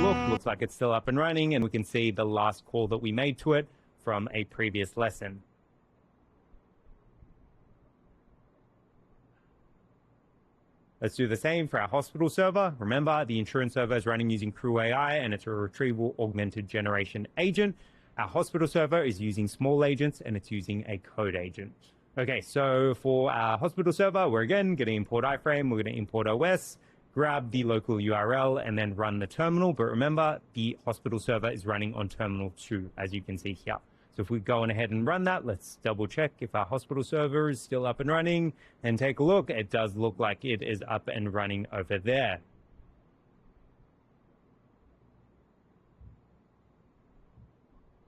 look, looks like it's still up and running, and we can see the last call that we made to it from a previous lesson. Let's do the same for our hospital server. Remember, the insurance server is running using CrewAI, and it's a retrieval augmented generation agent. Our hospital server is using Smol agents, and it's using a code agent. Okay, so for our hospital server, we're again going to import iframe. We're going to import OS, grab the local URL, and then run the terminal. But remember, the hospital server is running on terminal 2, as you can see here. So if we go on ahead and run that, let's double check if our hospital server is still up and running and take a look. It does look like it is up and running over there.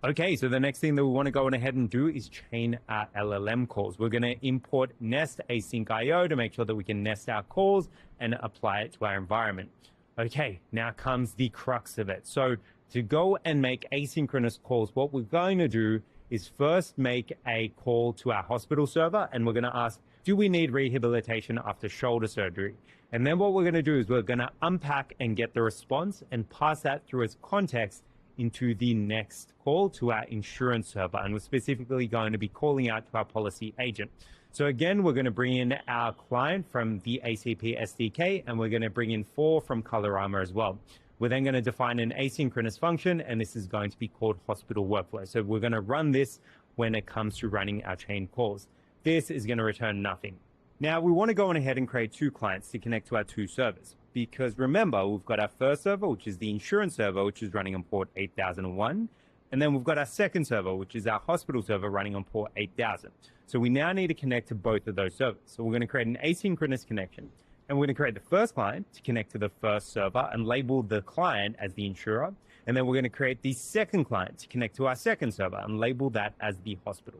Okay, so the next thing that we want to go on ahead and do is chain our LLM calls. We're going to import nest async IO to make sure that we can nest our calls and apply it to our environment. Okay, now comes the crux of it. So to go and make asynchronous calls, what we're going to do is first make a call to our hospital server, and we're going to ask, do we need rehabilitation after shoulder surgery? And then what we're going to do is we're going to unpack and get the response and pass that through as context into the next call to our insurance server. And we're specifically going to be calling out to our policy agent. So again, we're going to bring in our client from the ACP SDK, and we're going to bring in 4 from Colorama as well. We're then going to define an asynchronous function, and this is going to be called hospital workflow. So we're going to run this when it comes to running our chain calls. This is going to return nothing. Now, we want to go on ahead and create 2 clients to connect to our 2 servers, because remember, we've got our first server, which is the insurance server, which is running on port 8001. And then we've got our second server, which is our hospital server running on port 8000. So we now need to connect to both of those servers. So we're going to create an asynchronous connection. And we're going to create the first client to connect to the first server and label the client as the insurer. And then we're going to create the second client to connect to our second server and label that as the hospital.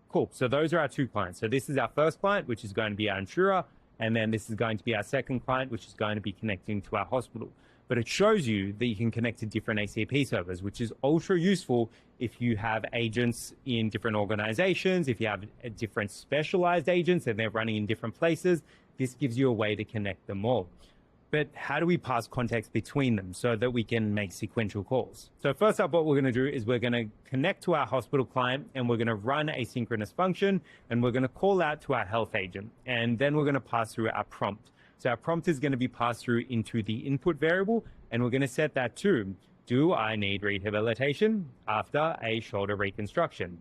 Cool. So those are our 2 clients. So this is our first client, which is going to be our insurer. And then this is going to be our second client, which is going to be connecting to our hospital. But it shows you that you can connect to different ACP servers, which is ultra useful if you have agents in different organizations, if you have different specialized agents and they're running in different places. This gives you a way to connect them all. But how do we pass context between them so that we can make sequential calls? So first up, what we're going to do is we're going to connect to our hospital client, and we're going to run a synchronous function, and we're going to call out to our health agent, and then we're going to pass through our prompt. So our prompt is going to be passed through into the input variable, and we're going to set that to, do I need rehabilitation after a shoulder reconstruction?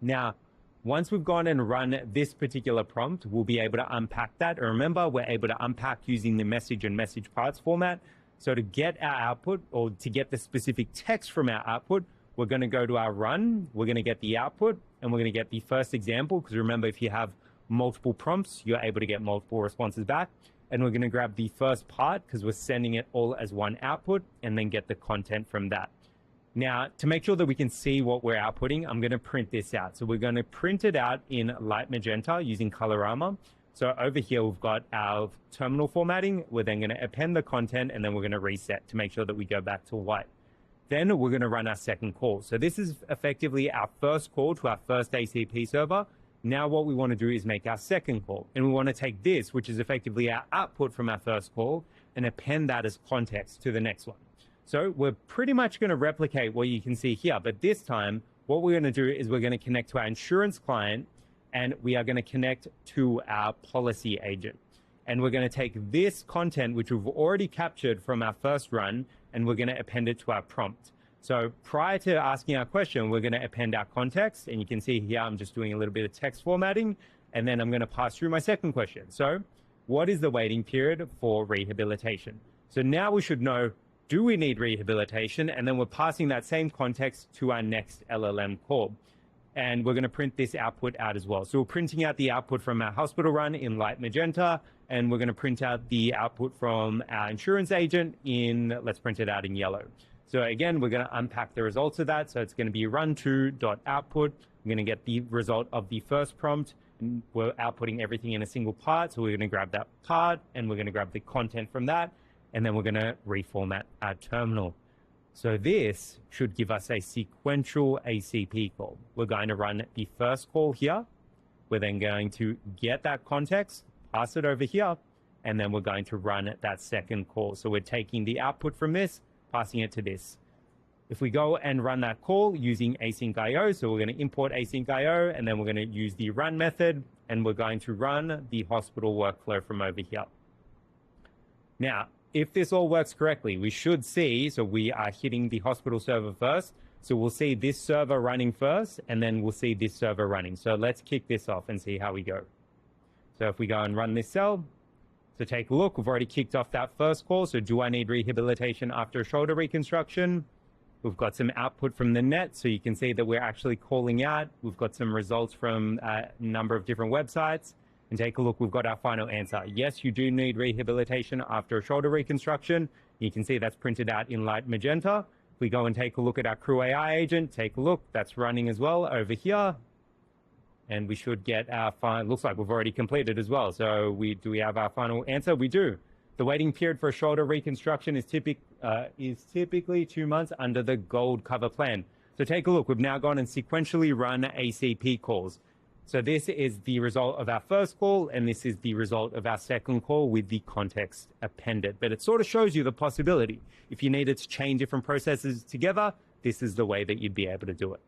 Now, once we've gone and run this particular prompt, we'll be able to unpack that. And remember, we're able to unpack using the message and message parts format. So to get our output, or to get the specific text from our output, we're going to go to our run, we're going to get the output, and we're going to get the first example. Because remember, if you have multiple prompts, you're able to get multiple responses back. And we're going to grab the first part because we're sending it all as one output, and then get the content from that. Now, to make sure that we can see what we're outputting, I'm going to print this out. So we're going to print it out in light magenta using Colorama. So over here, we've got our terminal formatting. We're then going to append the content, and then we're going to reset to make sure that we go back to white. Then we're going to run our second call. So this is effectively our first call to our first ACP server. Now what we want to do is make our second call. And we want to take this, which is effectively our output from our first call, and append that as context to the next one. So we're pretty much going to replicate what you can see here. But this time, what we're going to do is we're going to connect to our insurance client, and we are going to connect to our policy agent. And we're going to take this content, which we've already captured from our first run, and we're going to append it to our prompt. So prior to asking our question, we're going to append our context. And you can see here, I'm just doing a little bit of text formatting. And then I'm going to pass through my second question. So what is the waiting period for rehabilitation? So now we should know, do we need rehabilitation? And then we're passing that same context to our next LLM call. And we're going to print this output out as well. So we're printing out the output from our hospital run in light magenta, and we're going to print out the output from our insurance agent in, let's print it out in yellow. So again, we're going to unpack the results of that. So it's going to be run2.output. We're going to get the result of the first prompt, and we're outputting everything in a single part. So we're going to grab that part, and we're going to grab the content from that, and then we're going to reformat our terminal. So this should give us a sequential ACP call. We're going to run the first call here. We're then going to get that context, pass it over here, and then we're going to run that second call. So we're taking the output from this, passing it to this. If we go and run that call using async IO, so we're going to import async IO, and then we're going to use the run method, and we're going to run the hospital workflow from over here. Now, if this all works correctly, we should see, so we are hitting the hospital server first, so we'll see this server running first, and then we'll see this server running. So let's kick this off and see how we go. So if we go and run this cell, so take a look, we've already kicked off that first call. So do I need rehabilitation after a shoulder reconstruction? We've got some output from the net, so you can see that we're actually calling out. We've got some results from a number of different websites. And take a look, we've got our final answer. Yes, you do need rehabilitation after a shoulder reconstruction. You can see that's printed out in light magenta. If we go and take a look at our CrewAI agent, take a look, that's running as well over here. And we should get our final, looks like we've already completed as well. So do we have our final answer? We do. The waiting period for a shoulder reconstruction is typically 2 months under the gold cover plan. So take a look, we've now gone and sequentially run ACP calls. So this is the result of our first call, and this is the result of our second call with the context appended. But it sort of shows you the possibility. If you needed to chain different processes together, this is the way that you'd be able to do it.